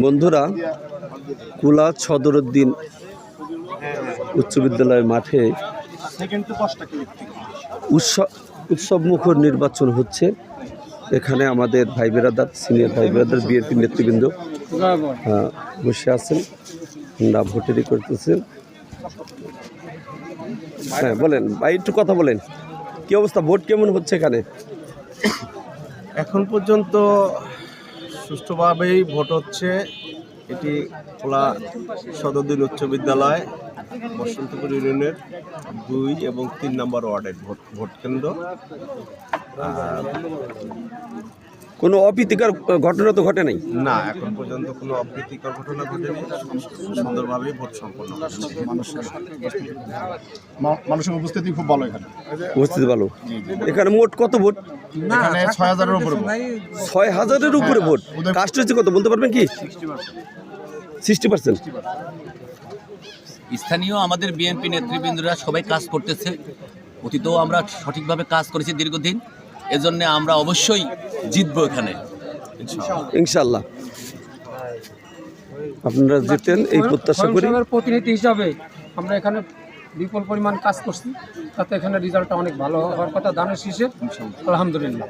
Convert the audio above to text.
বন্ধুরা, কুলা সদরউদ্দিন উচ্চ বিদ্যালয়ের মাঠে উৎসব মুখর নির্বাচন হচ্ছে। এখানে আমাদের ভাই বেরাদার, সিনিয়র ভাই বেরাদার, বিএনপি নেতৃবৃন্দ বসে আছেন, না ভোটেরই করতেছেন। হ্যাঁ বলেন ভাই, একটু কথা বলেন, কি অবস্থা, ভোট কেমন হচ্ছে এখানে? এখন পর্যন্ত সুষ্ঠুভাবেই ভোট হচ্ছে। এটি খোলা সদরউদ্দিন উচ্চ বিদ্যালয় বসন্তপুর ইউনিয়নের 2 এবং 3 নম্বর ওয়ার্ডের ভোট কেন্দ্র। কোনো অপ্রীতিকর ঘটনা তো ঘটে নাই? না, এখন পর্যন্ত কোনো অপ্রীতিকর ঘটনা ঘটেনি। সুন্দরভাবেই ভোট সম্পন্ন হচ্ছে। মানুষের উপস্থিতি খুব ভালো এখানে। উপস্থিতি ভালো। এখানে মোট কত ভোট? এখানে 6000-এর উপরে ভোট। 6000-এর উপরে ভোট। কাস্ট হচ্ছে কত বলতে পারবেন কি? 60%। স্থানীয় আমাদের বিএনপি নেতৃবৃন্দরা সবাই কাজ করতেছে। অতীতেও আমরা সঠিকভাবে কাজ করেছি দীর্ঘদিন। এজন্য আমরা অবশ্যই জিতবো এখানে ইনশাআল্লাহ। আপনারা জিতেন এই প্রত্যাশা করি। প্রতিনিধি হিসাবে আমরা এখানে বিপুল পরিমাণ কাজ করছি, তাতে এখানে রেজাল্টটা অনেক ভালো হওয়ার কথা। ধানের শীষে আলহামদুলিল্লাহ।